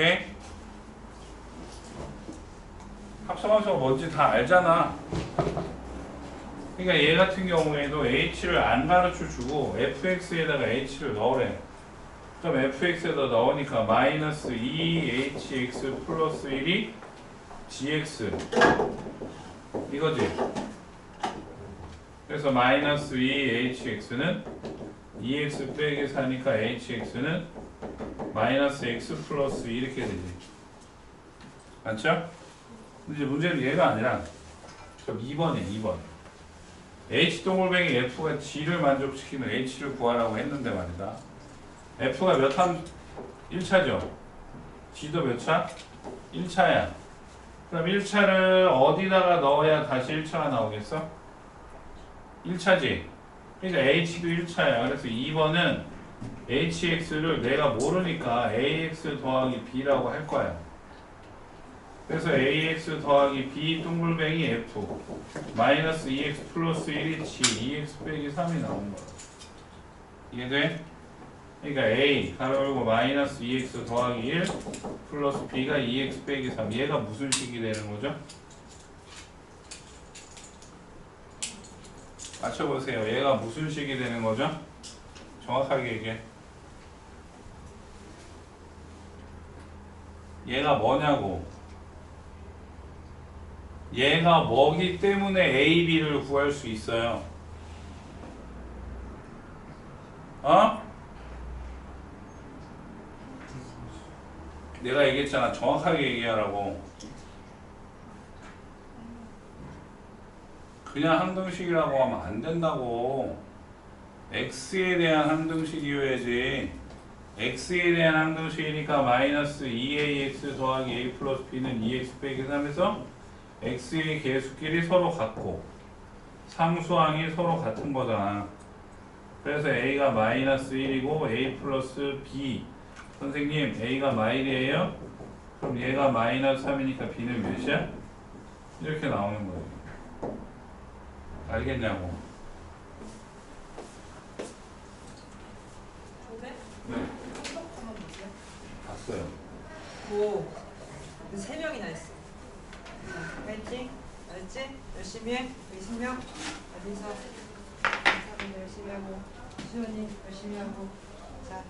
오케이? 합성함수가 뭔지 다 알잖아. 그러니까 얘 같은 경우에도 h를 안 가르쳐 주고 fx에다가 h를 넣으래. 그럼 fx에다 넣으니까 마이너스 2hx 플러스 1이 gx 이거지. 그래서 마이너스 2hx는 2x 빼기 4니까 hx는 마이너스 x 플러스 2 이렇게 되지. 맞죠? 이제 문제는 얘가 아니라 그럼 2번이야. 2번. h 동글뱅이 f가 g를 만족시키는 h를 구하라고 했는데 말이다. f가 몇 함? 1차죠. g도 몇 차? 1차야. 그럼 1차를 어디다가 넣어야 다시 1차가 나오겠어? 1차지. 그러니까 h도 1차야. 그래서 2번은 hx를 내가 모르니까 ax 더하기 b라고 할 거야. 그래서 ax 더하기 b 동글뱅이 f 마이너스 2x 플러스 1이 g 2x 빼기 3이 나온 거야. 이해돼? 그러니까 a 가로 열고 마이너스 2x 더하기 1 플러스 b가 2x 빼기 3 얘가 무슨 식이 되는 거죠? 맞춰보세요. 얘가 무슨 식이 되는 거죠? 정확하게 얘기해. 얘가 뭐냐고. 얘가 뭐기 때문에 A, B를 구할 수 있어요. 어? 내가 얘기했잖아. 정확하게 얘기하라고. 그냥 항등식이라고 하면 안 된다고. x에 대한 항등식이어야지. x에 대한 항등식이니까 마이너스 2ax 더하기 a 플러스 b는 2x 빼기 3에서 x의 계수끼리 서로 같고 상수항이 서로 같은 거잖아. 그래서 a가 마이너스 1이고 a 플러스 b. 선생님 a가 마일이에요? 그럼 얘가 마이너스 3이니까 b는 몇이야? 이렇게 나오는 거예요. 알겠냐고. 네. 봤어요. 오, 3명이나 했어. 파이팅, 알았지? 열심히 해. 20명 어디서 사람 열심히 하고 수연이 열심히 하고 자,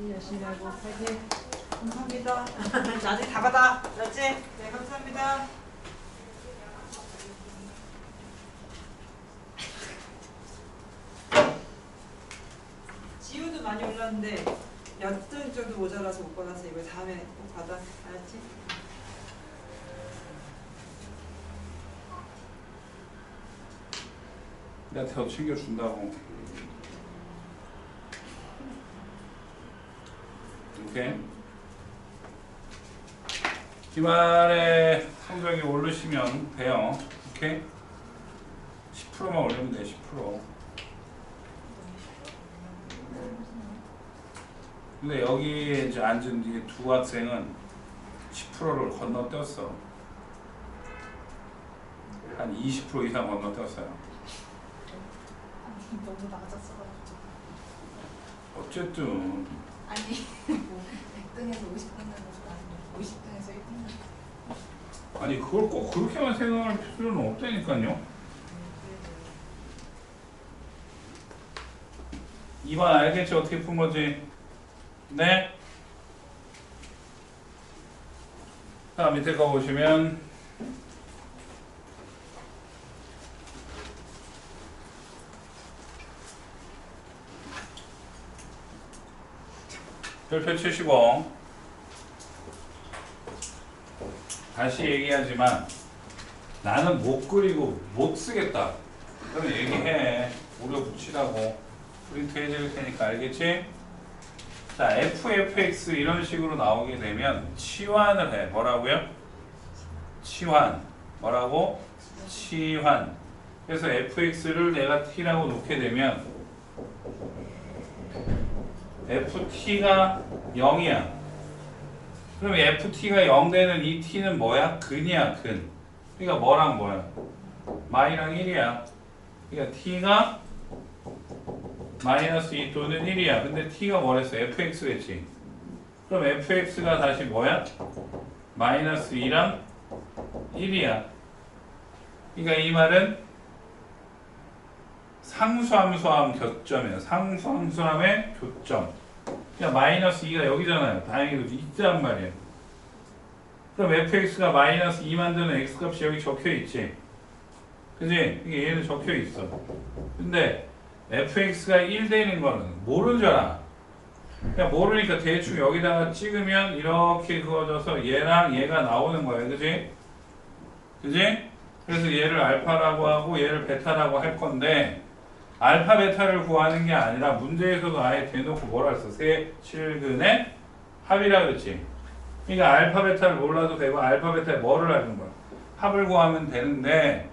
이 열심히 하고 파이팅. 감사합니다. 나중에 다 받아, 알았지? 네, 감사합니다. 지우도 많이 올랐는데 몇 등 정도 모자라서 못 받아서 이거 다음에 꼭 받아, 알았지? 내가 더 챙겨준다고. 오케이. 기말에 성적이 오르시면 돼요. 오케이. 10%만 올리면 돼. 10%. 근데 여기에 이제 앉은 이 두 학생은 10%를 건너뛰었어. 한 20% 이상 건너뛰었어요. 너무 낮았어가지고. 어쨌든 아니 뭐 100등에서 50등 나는 것도 아니고 50등에서 1등 나는. 아니 그걸 꼭 그렇게만 생각할 필요는 없다니까요. 2번 알겠지? 어떻게 푼 거지? 네? 자, 밑에 거 보시면 별표 75. 다시 얘기하지만 나는 못 그리고 못 쓰겠다. 그럼 얘기해. 우려 붙이라고. 프린트 해줄 테니까 알겠지? 자, fx 이런 식으로 나오게 되면 치환을 해. 뭐라고요? 치환. 뭐라고? 치환. 그래서 fx를 내가 t라고 놓게 되면 ft가 0이야. 그럼 ft가 0 되는 이 t는 뭐야? 근이야, 근. 그러니까 뭐랑 뭐야? 마이랑 1이야. 그러니까 t가 마이너스 2 또는 1이야. 근데 t가 뭐랬어? fx랬지. 그럼 fx가 다시 뭐야? 마이너스 2랑 1이야. 그러니까 이 말은 상수함수함 교점이에요. 상수함수함의 교점. 그냥 마이너스 2가 여기잖아요. 다행히도 있단 말이에요. 그럼 fx가 마이너스 2 만드는 x값이 여기 적혀있지. 그지? 이게 얘는 적혀있어. 근데 fx가 1 되는 거는 모르잖아. 그냥 모르니까 대충 여기다가 찍으면 이렇게 그어져서 얘랑 얘가 나오는 거야. 그지? 그지? 그래서 얘를 알파라고 하고 얘를 베타라고 할 건데 알파 베타를 구하는 게 아니라 문제에서도 아예 대놓고 뭐라 했어? 세 실근의 합이라 그랬지. 그러니까 알파 베타를 몰라도 되고 알파 베타에 뭐를 하는 거야? 합을 구하면 되는데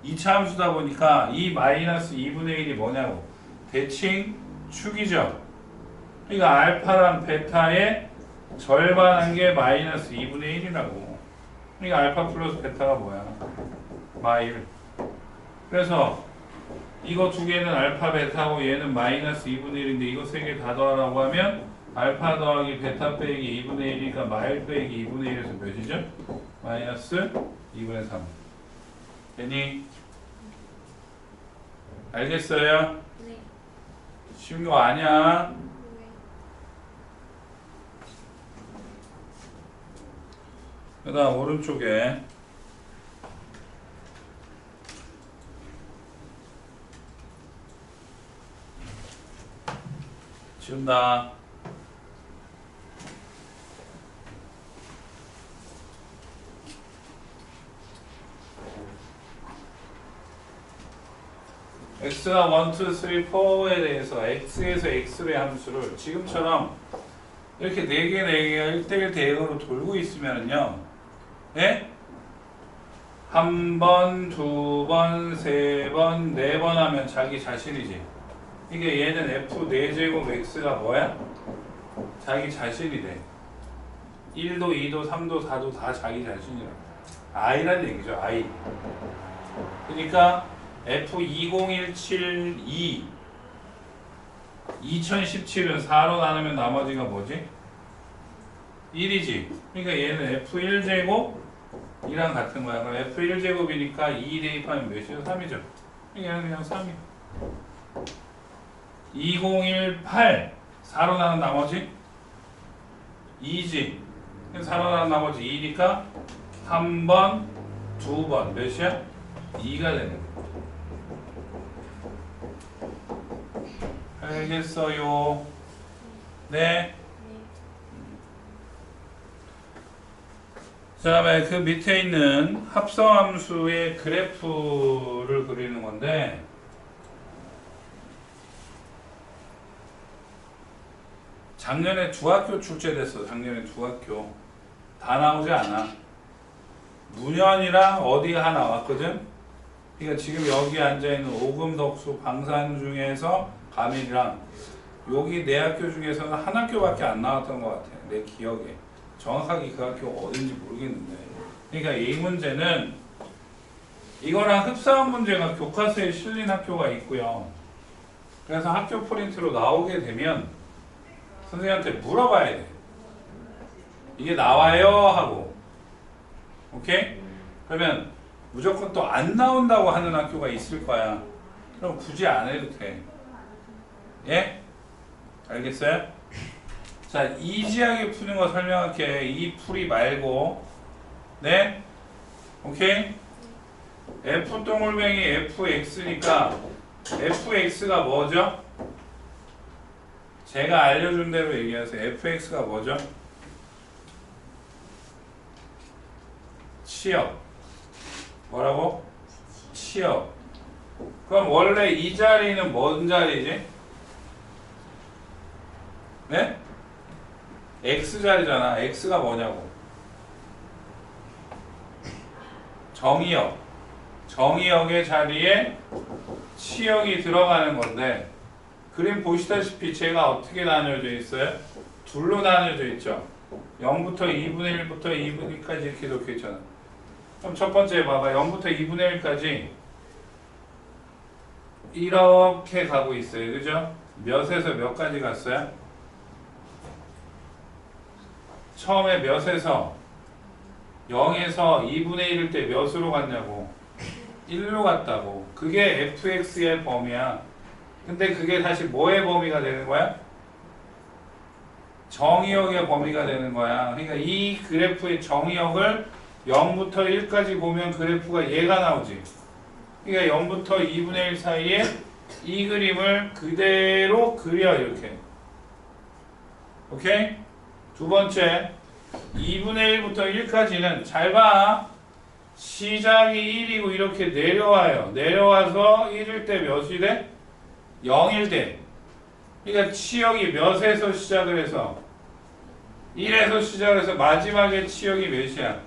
2차 함수다 보니까 이 마이너스 2분의 1이 뭐냐고 대칭 축이죠. 그러니까 알파랑 베타의 절반한 게 마이너스 2분의 1이라고. 그러니까 알파 플러스 베타가 뭐야? 마일. 그래서 이거 두 개는 알파 베타고 얘는 마이너스 2분의 1인데 이거 세 개 다 더하라고 하면 알파 더하기 베타 빼기 2분의 1이니까 마일 빼기 2분의 1에서 몇이죠? 마이너스 2분의 3. 되니? 알겠어요? 네. 쉬운 거 아니야? 네. 그 다음 오른쪽에 지운다. x가 1, 2, 3, 4에 대해서 x에서 x의 함수를 지금처럼 이렇게 4개, 4개가 1대1 대응으로 돌고 있으면은요, 예? 한 번, 두 번, 세 번, 네 번 하면 자기 자신이지. 이게 얘는 f 4제곱 x가 뭐야? 자기 자신이 돼. 1도, 2도, 3도, 4도 다 자기 자신이라. i란 얘기죠, i. 그러니까 F20172 2017은 4로 나누면 나머지가 뭐지? 1이지. 그러니까 얘는 F1제곱 이랑 같은 거야. 그럼 F1제곱이니까 2 대입하면 몇이죠? 3이죠. 얘는 그냥 3이야. 2018 4로 나눈 나머지 2지. 4로 나눈 나머지 2니까 한 번, 두 번 몇이야? 2가 되는 거야. 알겠어요? 네. 그 다음에 그 밑에 있는 합성함수의 그래프를 그리는 건데 작년에 두 학교 출제됐어. 작년에 두 학교 다 나오지 않아. 문현이랑 어디 하나 나왔거든. 그러니까 지금 여기 앉아있는 오금덕수 방산 중에서 가민이랑 여기 네 학교 중에서는 한 학교밖에 안 나왔던 것 같아. 내 기억에. 정확하게 그 학교가 어딘지 모르겠는데. 그러니까 이 문제는 이거랑 흡사한 문제가 교과서에 실린 학교가 있고요. 그래서 학교 프린트로 나오게 되면 선생님한테 물어봐야 돼. 이게 나와요? 하고. 오케이? 그러면 무조건 또 안 나온다고 하는 학교가 있을 거야. 그럼 굳이 안 해도 돼. 예? 알겠어요? 자, 이지하게 푸는 거 설명할게. 이 풀이 말고. 네? 오케이? F 동글뱅이 fx니까 fx가 뭐죠? 제가 알려준 대로 얘기하세요. fx가 뭐죠? 치역. 뭐라고? 치역. 그럼 원래 이 자리는 뭔 자리지? 네? x자리잖아. x가 뭐냐고. 정의역. 정의역의 자리에 치역이 들어가는 건데 그림 보시다시피 제가 어떻게 나뉘어져 있어요? 둘로 나뉘어져 있죠. 0부터 2분의 1부터 2분의 1까지 이렇게 적혀 있잖아. 그럼 첫 번째 봐봐. 0부터 2분의 1까지 이렇게 가고 있어요. 그죠? 몇에서 몇까지 갔어요? 처음에 몇에서 0에서 2분의 1일 때 몇으로 갔냐고. 1로 갔다고. 그게 fx의 범위야. 근데 그게 다시 뭐의 범위가 되는 거야? 정의역의 범위가 되는 거야. 그러니까 이 그래프의 정의역을 0부터 1까지 보면 그래프가 얘가 나오지. 그러니까 0부터 2분의 1 사이에 이 그림을 그대로 그려 이렇게. 오케이? 두 번째 2분의 1부터 1까지는 잘 봐. 시작이 1이고 이렇게 내려와요. 내려와서 1일 때 몇이 돼? 0일 때. 그러니까 치역이 몇에서 시작을 해서 1에서 시작을 해서 마지막에 치역이 몇이야?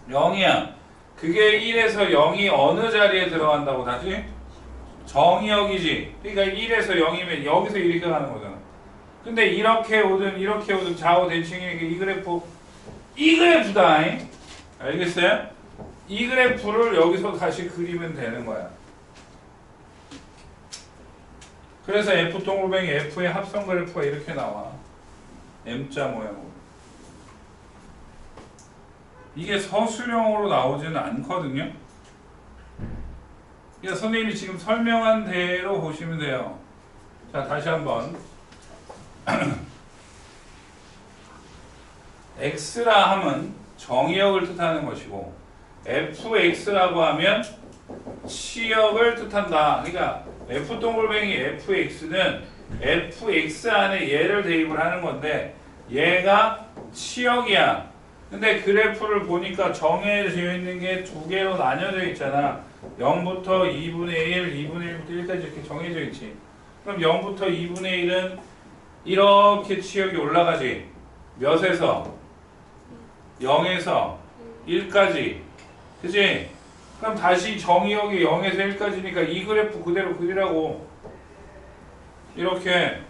0이야. 그게 1에서 0이 어느 자리에 들어간다고 다시? 정의역이지. 그러니까 1에서 0이면 여기서 이렇게 가는 거잖아. 근데 이렇게 오든 좌우 대칭이니까 이 그래프다. 알겠어요? 이 그래프를 여기서 다시 그리면 되는 거야. 그래서 F 동글뱅이 F의 합성 그래프가 이렇게 나와. M자 모양으로. 이게 서술형으로 나오지는 않거든요. 그러니까 선생님이 지금 설명한 대로 보시면 돼요. 자, 다시 한번. X라 함은 정의역을 뜻하는 것이고 fx라고 하면 치역을 뜻한다. 그러니까 f 동글뱅이 fx는 fx 안에 얘를 대입을 하는 건데 얘가 치역이야. 근데 그래프를 보니까 정해져 있는 게 두 개로 나뉘어져 있잖아. 0부터 2분의 1, 2분의 1부터 1까지 이렇게 정해져 있지. 그럼 0부터 2분의 1은 이렇게 치역이 올라가지. 몇에서? 0에서 1까지. 그치? 그럼 다시 정의역이 0에서 1까지니까 이 그래프 그대로 그리라고. 이렇게.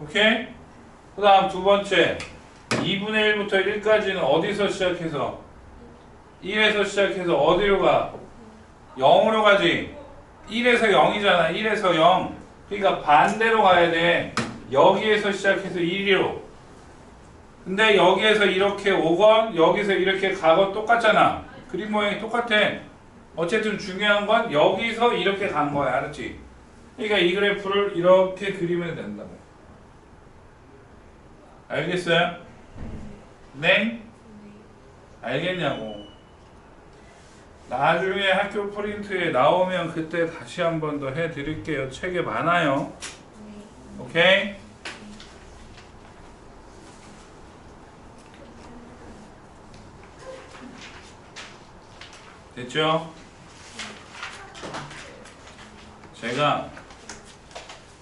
오케이? 그 다음 두 번째. 2분의 1부터 1까지는 어디서 시작해서? 1에서 시작해서 어디로 가? 0으로 가지. 1에서 0이잖아. 1에서 0. 그러니까 반대로 가야 돼. 여기에서 시작해서 1위로. 근데 여기에서 이렇게 오건 여기서 이렇게 가건 똑같잖아. 그림 모양이 똑같아. 어쨌든 중요한 건 여기서 이렇게 간 거야. 알았지? 그러니까 이 그래프를 이렇게 그리면 된다고. 알겠어요? 네? 알겠냐고. 나중에 학교 프린트에 나오면 그때 다시 한 번 더 해드릴게요. 책에 많아요. 오케이? 됐죠? 제가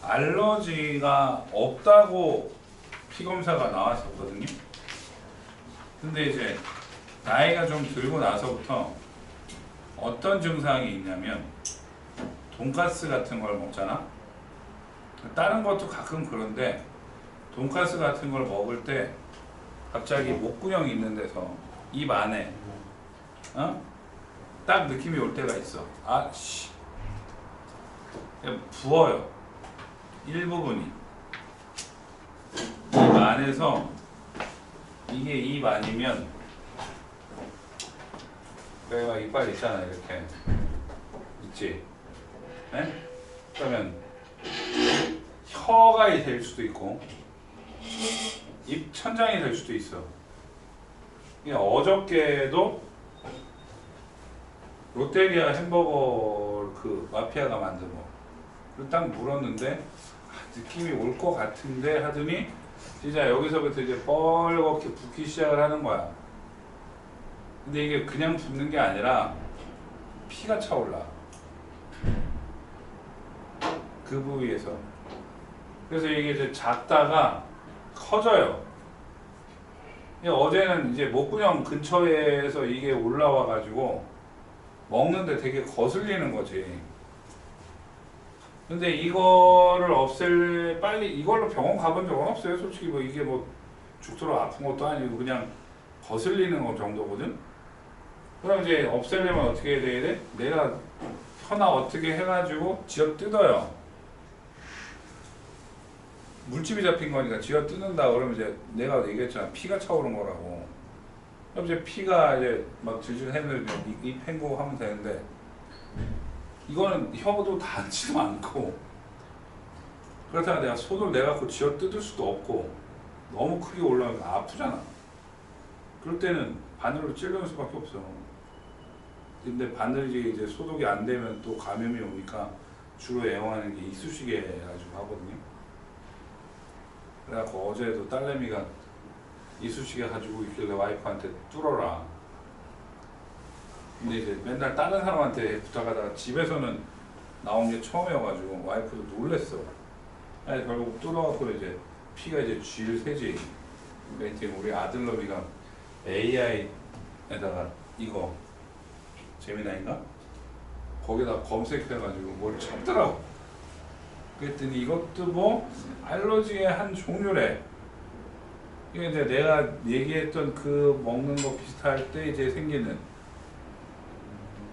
알러지가 없다고 피검사가 나왔었거든요. 근데 이제 나이가 좀 들고 나서부터 어떤 증상이 있냐면 돈가스 같은 걸 먹잖아. 다른 것도 가끔 그런데 돈가스 같은 걸 먹을 때 갑자기 목구멍이 있는 데서 입 안에 딱 느낌이 올 때가 있어. 아씨, 부어요. 일부분이 입 안에서. 이게 입 아니면 내가 이빨 있잖아. 이렇게 있지. 네? 그러면 혀가 될 수도 있고 입 천장이 될 수도 있어. 그냥 어저께도 롯데리아 햄버거 그 마피아가 만든 거. 그걸 딱 물었는데 느낌이 올 것 같은데 하더니 진짜 여기서부터 이제 뻘겋게 붓기 시작을 하는 거야. 근데 이게 그냥 붓는 게 아니라 피가 차올라. 그 부위에서. 그래서 이게 이제 작다가 커져요. 어제는 이제 목구멍 근처에서 이게 올라와 가지고 먹는데 되게 거슬리는 거지. 근데 이거를 빨리 이걸로 병원 가본 적은 없어요. 솔직히 뭐 이게 뭐 죽도록 아픈 것도 아니고 그냥 거슬리는 거 정도거든. 그럼 이제 없애려면 어떻게 해야 돼? 내가 혀나 어떻게 해가지고 지어 뜯어요. 물집이 잡힌 거니까 쥐어 뜯는다 그러면 이제 내가 얘기했잖아. 피가 차오른 거라고. 그럼 이제 피가 이제 막 질질 해내면 입 헹구고 하면 되는데 이거는 혀도 닿지도 않고 그렇다고 내가 손을 내갖고 쥐어 뜯을 수도 없고 너무 크게 올라가면 아프잖아. 그럴 때는 바늘로 찔러낼 수밖에 없어. 근데 바늘이 이제 소독이 안 되면 또 감염이 오니까 주로 애용하는 게 이쑤시개 해가지고 하거든요. 그래갖고 어제도 딸내미가 이쑤시개 가지고 있길래 와이프한테 뚫어라. 근데 이제 맨날 다른 사람한테 부탁하다가 집에서는 나온 게 처음이어가지고 와이프도 놀랬어. 아니 결국 뚫어갖고 이제 피가 이제 쥐를 새지. 그러니까 이제 우리 아들놈이가 AI에다가 이거 재미나인가? 거기다 검색해가지고 뭘 찾더라고. 그랬더니 이것도 뭐 알러지의 한 종류래. 이게 이제 내가 얘기했던 그 먹는 거 비슷할 때 이제 생기는.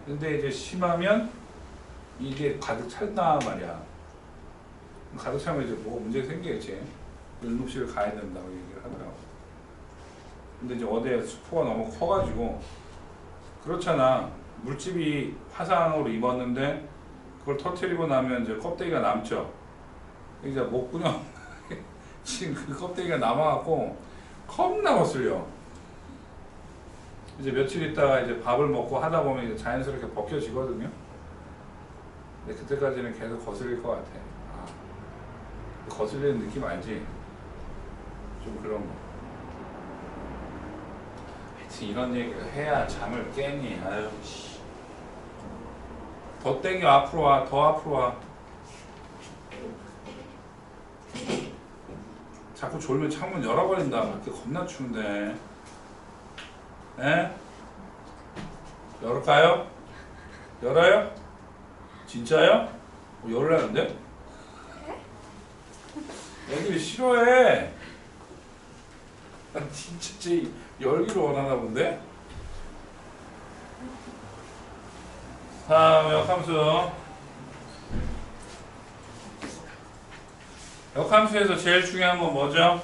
근데 이제 심하면 이게 가득 찼단 말이야. 가득 차면 이제 뭐가 문제가 생기겠지. 응급실을 가야 된다고 얘기를 하더라고. 근데 이제 어디에 수포가 너무 커가지고 그렇잖아. 물집이 화상으로 입었는데 그걸 터트리고 나면 이제 껍데기가 남죠. 이제 목구녕 지금 그 껍데기가 남아갖고 겁나 거슬려. 이제 며칠 있다가 이제 밥을 먹고 하다 보면 이제 자연스럽게 벗겨지거든요. 근데 그때까지는 계속 거슬릴 것 같아. 아, 거슬리는 느낌 알지? 좀 그런 거. 하여튼 이런 얘기를 해야 잠을 깨니. 아유 씨. 더 땡겨. 앞으로 와. 더 앞으로 와. 자꾸 졸면 창문 열어버린다. 밖에 겁나 추운데. 에? 열을까요? 열어요? 진짜요? 열으라는데? 애들이 싫어해. 난 진짜 제 열기를 원하나 본데? 다음 역함수. 역함수에서 제일 중요한 건 뭐죠?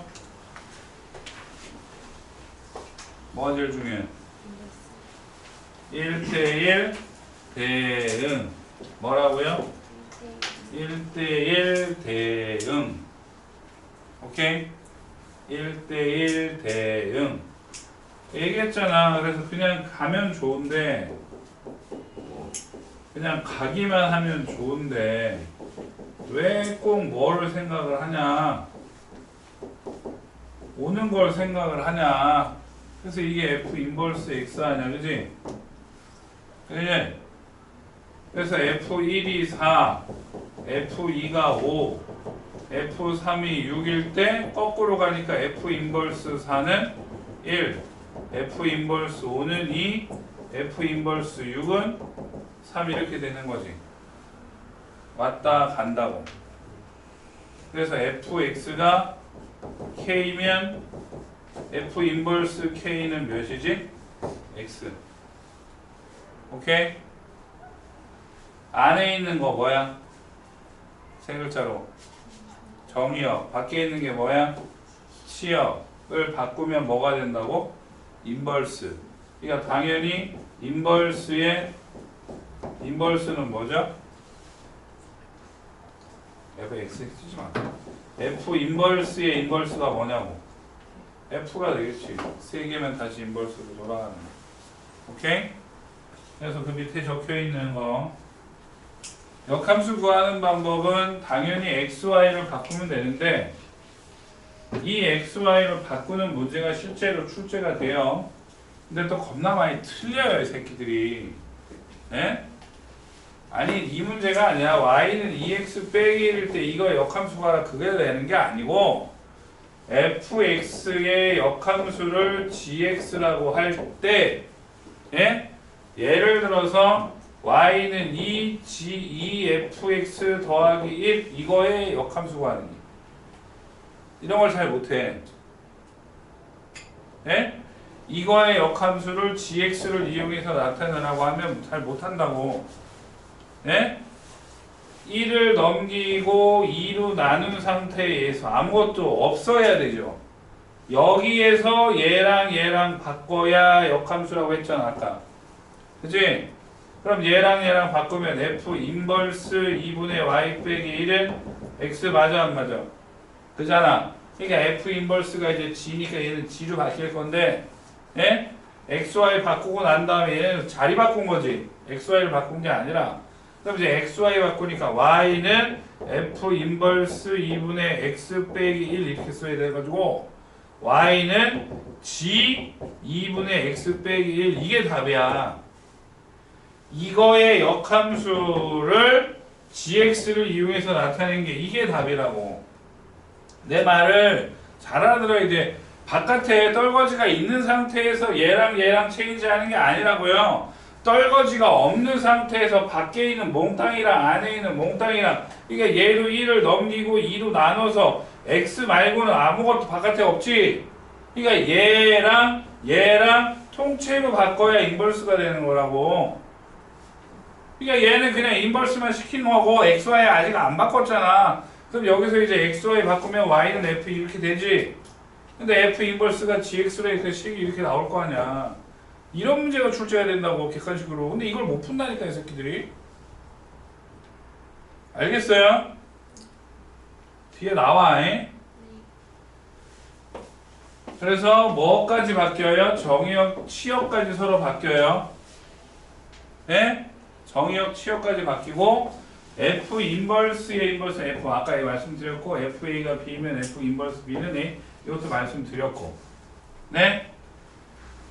뭐가 제일 중요해? 1대1 대응. 뭐라고요? 1대1 대응. 오케이? 1대1 대응. 얘기했잖아. 그래서 그냥 가면 좋은데 그냥 가기만 하면 좋은데 왜 꼭 뭐를 생각을 하냐? 오는 걸 생각을 하냐? 그래서 이게 F 인버스 X 아니야, 그지? 그지? 그래서 F1이 4, F2가 5, F3이 6일 때 거꾸로 가니까 F 인버스 4는 1, F 인버스 5는 2, F 인버스 6은 3 이렇게 되는 거지. 왔다 간다고. 그래서 fx가 k면 f 인버스 k는 몇이지? x. 오케이? 안에 있는 거 뭐야? 세 글자로 정의역. 밖에 있는 게 뭐야? 치역을 바꾸면 뭐가 된다고? 인버스. 그러니까 당연히 인버스의 인버스는 뭐죠? fx 쓰지 마. f 인버스의 인버스가 뭐냐고. f가 되겠지. 세 개면 다시 인버스로 돌아가는 거. 오케이? 그래서 그 밑에 적혀 있는 거. 역함수 구하는 방법은 당연히 xy를 바꾸면 되는데 이 xy를 바꾸는 문제가 실제로 출제가 돼요. 근데 또 겁나 많이 틀려요, 이 새끼들이. 예? 아니 이 문제가 아니라 y는 2x 빼기 1일 때 이거 역함수 봐라 그게 되는 게 아니고 fx의 역함수를 gx라고 할 때 예? 예를 들어서 y는 2fx 더하기 1 이거의 역함수 구하는 게 이런 걸 잘 못해. 예? 이거의 역함수를 gx를 이용해서 나타내라고 하면 잘 못한다고. 예? 1을 넘기고 2로 나눈 상태에서 아무것도 없어야 되죠. 여기에서 얘랑 바꿔야 역함수라고 했잖아 아까. 그치? 그럼 얘랑 바꾸면 f 인버스 2분의 y 빼기 1은 x 맞아 안 맞아? 그잖아. 그러니까 f 인버스가 이제 g니까 얘는 g로 바뀔 건데, 예? x, y 바꾸고 난 다음에 얘는 자리 바꾼 거지. x, y를 바꾼 게 아니라. 그럼 이제 x, y 바꾸니까 y는 f 인버스 2분의 x 빼기 1 이렇게 써야 돼가지고 y는 g 2분의 x 빼기 1 이게 답이야. 이거의 역함수를 gx를 이용해서 나타낸 게 이게 답이라고. 내 말을 잘 알아들어야 돼. 바깥에 떨거지가 있는 상태에서 얘랑 체인지하는 게 아니라고요. 떨거지가 없는 상태에서 밖에 있는 몽땅이랑 안에 있는 몽땅이랑, 그러니까 얘로 1을 넘기고 2로 나눠서 x 말고는 아무것도 바깥에 없지. 그러니까 얘랑 통째로 바꿔야 인버스가 되는 거라고. 그러니까 얘는 그냥 인버스만 시킨 거고 x, y 아직 안 바꿨잖아. 그럼 여기서 이제 x, y 바꾸면 y는 f 이렇게 되지. 근데 f 인버스가 gx로 이렇게 식이 이렇게 나올 거 아니야. 이런 문제가 출제해야 된다고 객관식으로. 근데 이걸 못 푼다니까 이 새끼들이. 알겠어요? 뒤에 나와. 에? 그래서 뭐까지 바뀌어요? 정의역, 치역까지 서로 바뀌어요. 예? 정의역, 치역까지 바뀌고 f 인버스의 인버스 f 아까 말씀드렸고 fa가 b면 f 인버스 b는 a 이것도 말씀드렸고. 네?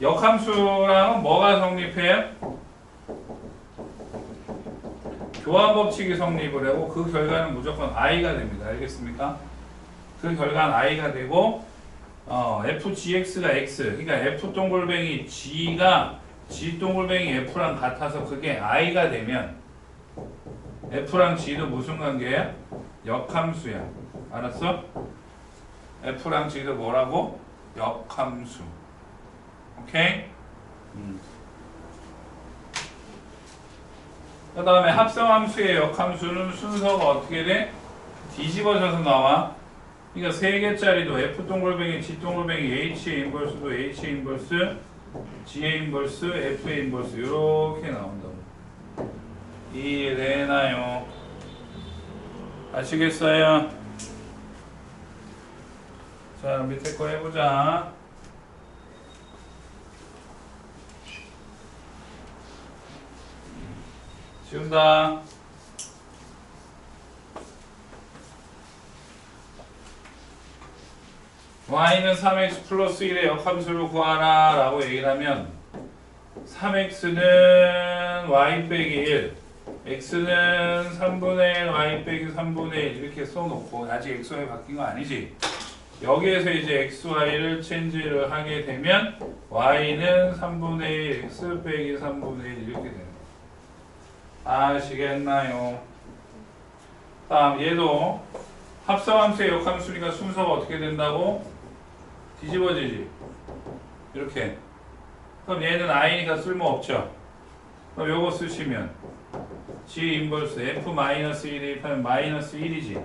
역함수랑은 뭐가 성립해요? 교환법칙이 성립을 하고 그 결과는 무조건 i가 됩니다. 알겠습니까? 그 결과는 i가 되고 fgx가 x, 그러니까 f 동글뱅이 g가 g 동글뱅이 f랑 같아서 그게 i가 되면 f랑 g도 무슨 관계야? 역함수야. 알았어? f랑 g도 뭐라고? 역함수. 오케이? 그 다음에 합성함수의 역함수는 순서가 어떻게 돼? 뒤집어져서 나와. 그러니까 3개짜리도 f 동글뱅이, g 동글뱅이, h의 인버스도 h의 인버스, g의 인버스, f의 인버스 이렇게 나온다고. 이해되나요? 아시겠어요? 자, 밑에 거 해보자. 지운다. y는 3x 플러스 1의 역함수를 구하라 라고 얘기를 하면 3x는 y 빼기 1, x는 3분의 1, y 빼기 3분의 1 이렇게 써놓고 아직 x, y 바뀐 거 아니지? 여기에서 이제 x, y를 체인지를 하게 되면 y는 3분의 1, x 빼기 3분의 1 이렇게 되는 거예요. 아시겠나요? 다음 얘도 합성함수의 역함수니까 순서가 어떻게 된다고? 뒤집어지지. 이렇게. 그럼 얘는 i니까 쓸모없죠. 그럼 요거 쓰시면 g 인버스 f-1 대입하면 마이너스 1이지.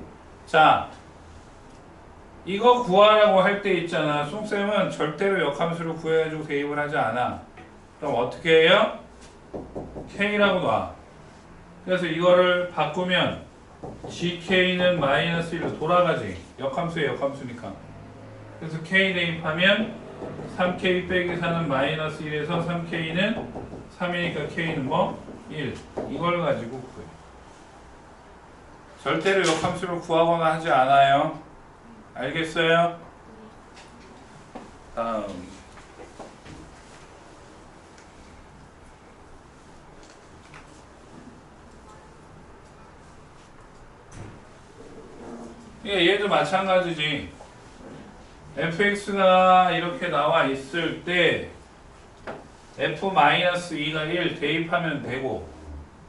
자, 이거 구하라고 할 때 있잖아. 쏨쌤은 절대로 역함수를 구해가지고 대입을 하지 않아. 그럼 어떻게 해요? k라고 놔. 그래서 이거를 바꾸면 gk는 마이너스 1로 돌아가지. 역함수의 역함수니까. 그래서 k 대입하면 3k 빼기 4는 마이너스 1에서 3k는 3이니까 k는 뭐? 1. 이걸 가지고 구해. 절대로 역함수를 구하거나 하지 않아요. 알겠어요? 다음. 얘도 마찬가지지. fx가 이렇게 나와 있을 때 f-2가 1 대입하면 되고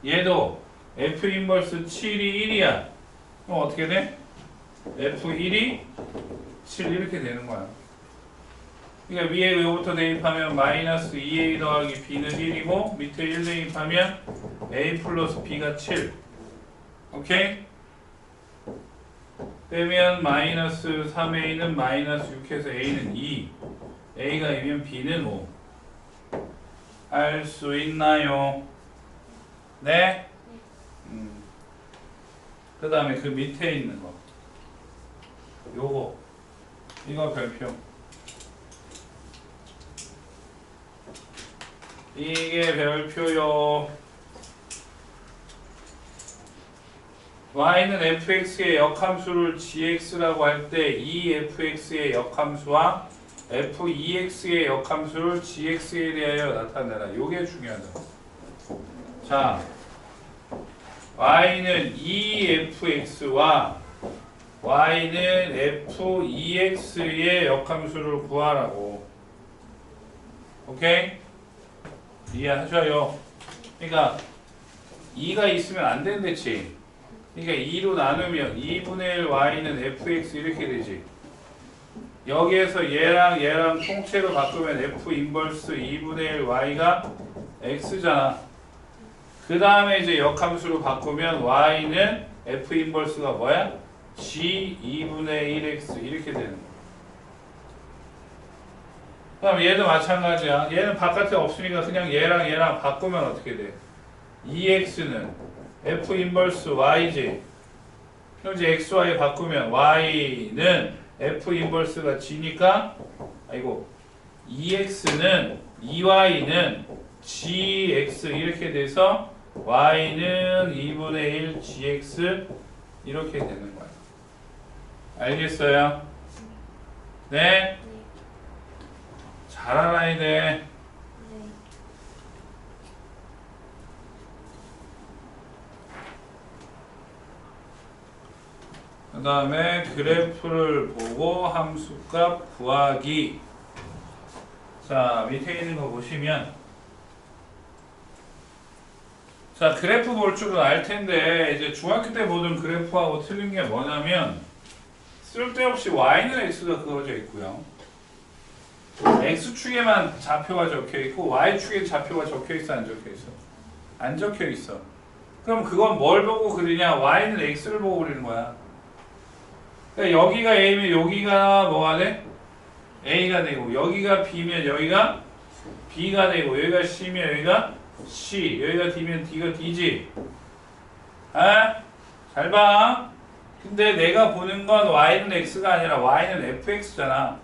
얘도 f 인버스 7이 1이야. 그럼 어떻게 돼? f1이 7 이렇게 되는 거야. 그러니까 위에 요부터 대입하면 마이너스 2a 더하기 b는 1이고 밑에 1 대입하면 a 플러스 b가 7. 오케이? 빼면 마이너스 3a는 마이너스 6해서 a는 2, a가 2면 b는 5. 알 수 있나요? 네? 그 다음에 그 밑에 있는 거 요거 이거 별표 이게 별표요. y는 fx의 역함수를 gx라고 할 때 이 fx의 역함수와 f2x의 역함수를 gx에 대하여 나타내라. 요게 중요하다. 자, y는 2fx와 y는 f2x의 역함수를 구하라고. 오케이? 이해하셔요? 그러니까 2가 있으면 안 된댔지. 그러니까 2로 나누면 2분의 1 y는 fx 이렇게 되지. 여기에서 얘랑 통째로 바꾸면 f 인버스 2분의 1 y가 x잖아. 그 다음에 이제 역함수로 바꾸면 y는 f 인버스가 뭐야? g 2분의 1x 이렇게 되는 거야. 그럼 얘도 마찬가지야. 얘는 바깥에 없으니까 그냥 얘랑 바꾸면 어떻게 돼? 2x는 f 인버스 y지. 그럼 이제 xy 바꾸면 y는 f 인버스가 g니까 2x는 2y는 gx 이렇게 돼서 y는 2분의 1 gx 이렇게 되는 거야. 알겠어요? 네? 잘 알아야 돼. 그 다음에 그래프를 보고 함수값 구하기. 자, 밑에 있는 거 보시면 자, 그래프 볼 줄은 알 텐데 이제 중학교 때 보던 그래프하고 틀린 게 뭐냐면 쓸데없이 y는 x가 그어져 있고요. x축에만 좌표가 적혀 있고 y축에 좌표가 적혀 있어, 안 적혀 있어? 안 적혀 있어. 그럼 그건 뭘 보고 그리냐? y는 x를 보고 그리는 거야. 그러니까 여기가 a면 여기가 뭐가 돼? a가 되고 여기가 b면 여기가 b가 되고 여기가 c면 여기가 c, 여기가 d면 d가 d지. 아? 잘 봐. 근데 내가 보는 건 y는 x가 아니라 y는 fx잖아.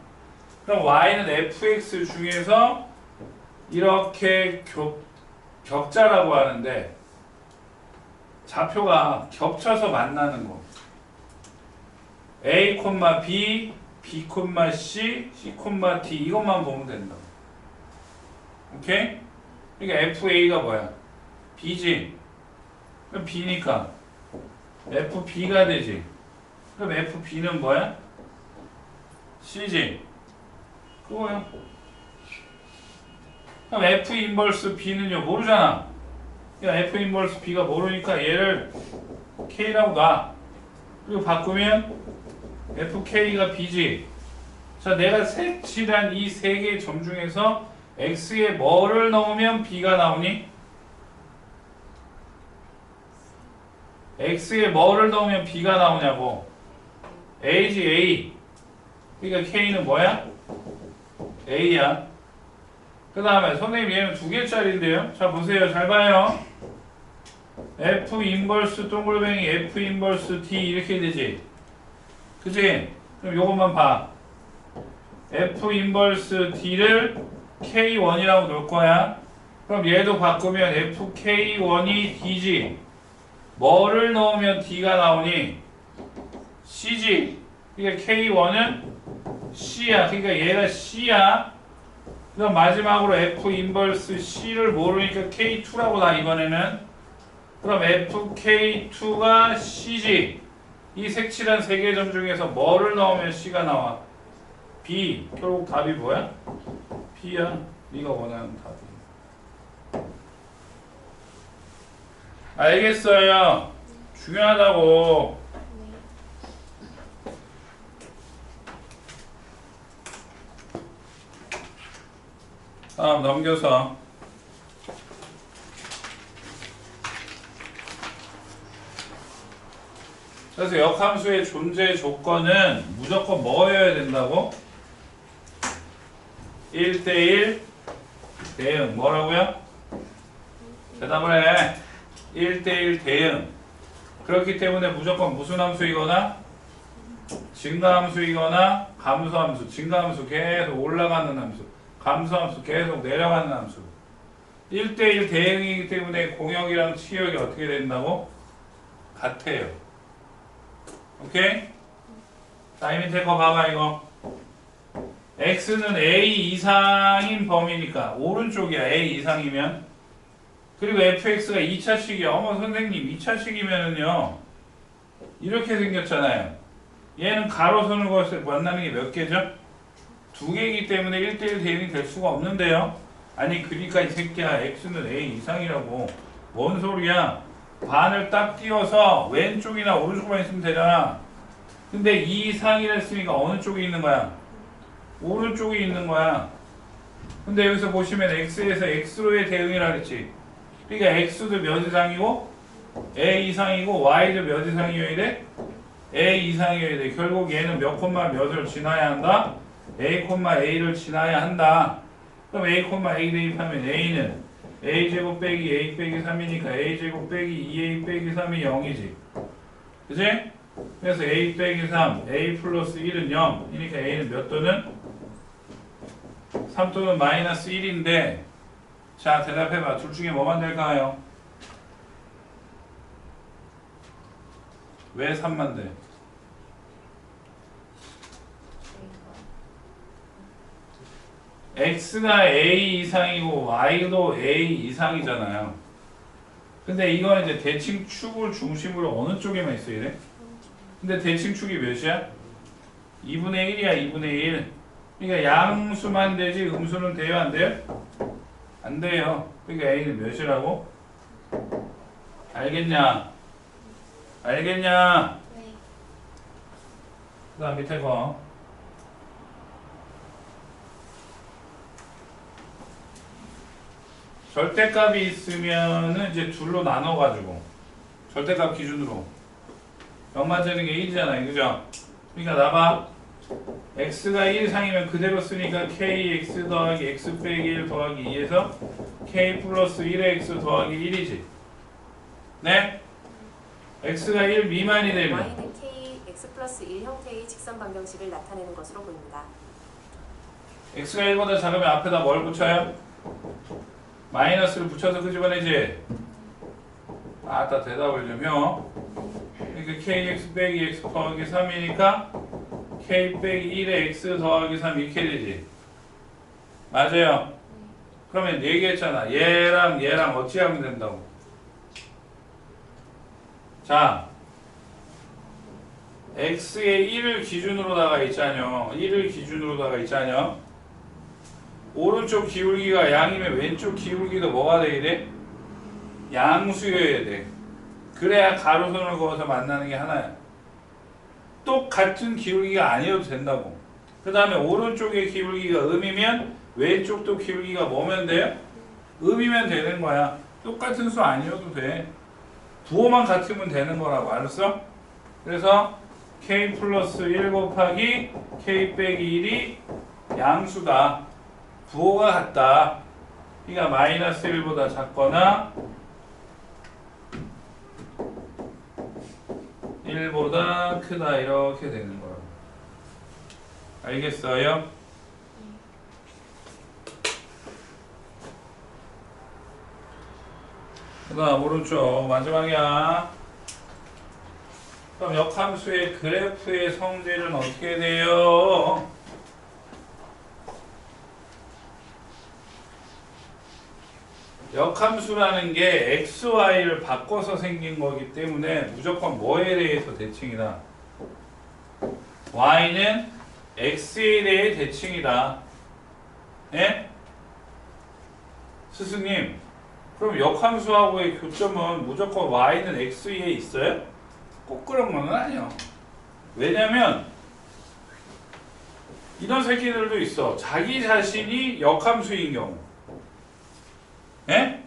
그럼 y는 fx 중에서 이렇게 격자라고 하는데 좌표가 겹쳐서 만나는 거. a, b, b, c, c, d 이것만 보면 된다. 오케이? 그러니까 fa가 뭐야? b지. 그럼 b니까 fb가 되지. 그럼 fb는 뭐야? c지. 그거야. 그럼 f 인버스 b는요 모르잖아. 그러니까 f 인버스 b가 모르니까 얘를 k라고 놔. 그리고 바꾸면 fk가 b지. 자, 내가 색칠한 이 세 개의 점 중에서 x에 뭐를 넣으면 b가 나오니? x에 뭐를 넣으면 b가 나오냐고. a지 a. 그러니까 k는 뭐야? a야. 그 다음에 선생님 얘는 2개짜리인데요. 자, 보세요. 잘 봐요. f 인버스 동글뱅이 f 인버스 d 이렇게 되지. 그치? 그럼 요것만 봐. f 인버스 d를 k1이라고 놓을 거야. 그럼 얘도 바꾸면 fk1이 d지. 뭐를 넣으면 d가 나오니? c지. 그러니까 k1은 c야. 그러니까 얘가 c야. 그럼 마지막으로 f 인버스 c를 모르니까 k2라고 나 이번에는. 그럼 fk2가 c지. 이 색칠한 세 개의 점 중에서 뭐를 넣으면 c가 나와? b. 결국 답이 뭐야? b야. 네가 원하는 답이. 알겠어요? 중요하다고. 다음 넘겨서 그래서 역함수의 존재 조건은 무조건 뭐여야 된다고? 1대1 대응. 뭐라고요? 대답을 해. 1대1 대응. 그렇기 때문에 무조건 무슨 함수이거나 증가함수이거나 감소함수. 증가함수 계속 올라가는 함수. 감소함수 계속 내려가는 함수. 1대1 대응이기 때문에 공역이랑 치역이 어떻게 된다고? 같아요. 오케이? 자, 이 밑에 거 봐봐 이거. x는 a 이상인 범위니까 오른쪽이야. a 이상이면. 그리고 fx가 2차식이야. 어머 선생님 2차식이면은요 이렇게 생겼잖아요. 얘는 가로선을 그었을 때 만나는 게 몇 개죠? 2개이기 때문에 1대1 대응이 될 수가 없는데요. 아니 그러니까 이 새끼야 x는 a 이상이라고. 뭔 소리야. 반을 딱 띄워서 왼쪽이나 오른쪽만 있으면 되잖아. 근데 2 이상이라 했으니까 어느 쪽에 있는 거야? 오른쪽에 있는 거야. 근데 여기서 보시면 x에서 x로의 대응이라 그랬지. 그러니까 x도 몇 이상이고 a 이상이고 y도 몇 이상이어야 돼? a 이상이어야 돼. 결국 얘는 몇 콤마 몇을 지나야 한다? a 콤마 a를 지나야 한다. 그럼 a 콤마 a 대입하면 a는 a제곱 빼기 a 빼기 3이니까 a제곱 빼기 2a 빼기 3이 0이지. 그치? 그래서 a 빼기 3, a 플러스 1은 0. 이니까 a는 몇 또는? 3 또는 마이너스 1인데 자 대답해봐. 둘 중에 뭐만 될까요? 왜 3만 돼? x가 a 이상이고 y도 a 이상이잖아요. 근데 이건 이제 대칭축을 중심으로 어느 쪽에만 있어야 돼? 근데 대칭축이 몇이야? 2분의 1이야. 2분의 1. 그러니까 양수만 되지 음수는 돼요? 안 돼요? 안 돼요. 그러니까 a는 몇이라고? 알겠냐? 알겠냐? 네. 그 다음 밑에 거. 절대값이 있으면은 이제 둘로 나눠가지고 절대값 기준으로 역만되는 게 1이잖아요. 그죠? 그러니까 나봐. x가 1 이상이면 그대로 쓰니까 kx 더하기 x 빼기 1 더하기 2에서 k 플러스 1의 x 더하기 1이지. 네? x가 1 미만이 되면 y는 k, x 플러스 1 형태의 직선 방정식을 나타내는 것으로 보입니다. x가 1보다 작으면 앞에다 뭘 붙여요? 마이너스를 붙여서 끄집어내지. 아따 대답을 좀 해. 그러니까 kx 빼기 x 더하기 3이니까 k 빼기 1의 x 더하기 3 이렇게 되지. 맞아요. 그러면 얘기했잖아. 얘랑 얘랑 어찌 하면 된다고. 자 x의 1을 기준으로다가 있잖여. 1을 기준으로다가 있잖여. 오른쪽 기울기가 양이면 왼쪽 기울기도 뭐가 돼야 돼? 양수여야 돼. 그래야 가로선을 그어서 만나는 게 하나야. 똑같은 기울기가 아니어도 된다고. 그 다음에 오른쪽의 기울기가 음이면 왼쪽도 기울기가 뭐면 돼요? 음이면 되는 거야. 똑같은 수 아니어도 돼. 부호만 같으면 되는 거라고. 알았어? 그래서 k 플러스 1 곱하기 k 빼기 1이 양수다. 부호가 같다. 그러니까 마이너스 1보다 작거나 1보다 크다. 이렇게 되는 거라고. 알겠어요? 그 다음 오른쪽 마지막이야. 그럼 역함수의 그래프의 성질은 어떻게 돼요? 역함수라는 게 x, y를 바꿔서 생긴 거기 때문에 무조건 뭐에 대해서 대칭이다? y는 x에 대해 대칭이다. 예? 스승님, 그럼 역함수하고의 교점은 무조건 y는 x에 있어요? 꼭 그런 건 아니에요. 왜냐면 이런 새끼들도 있어. 자기 자신이 역함수인 경우. 예?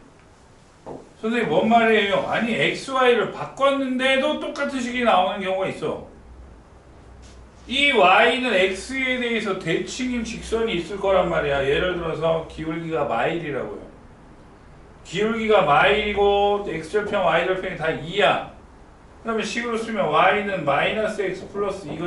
선생님 뭔 말이에요? 아니 xy를 바꿨는데도 똑같은 식이 나오는 경우가 있어. 이 y는 x에 대해서 대칭인 직선이 있을 거란 말이야. 예를 들어서 기울기가 마일이라고요. 기울기가 마일이고 x절편 y절편이 다 2야. 그러면 식으로 쓰면 y는 마이너스 x 플러스 2가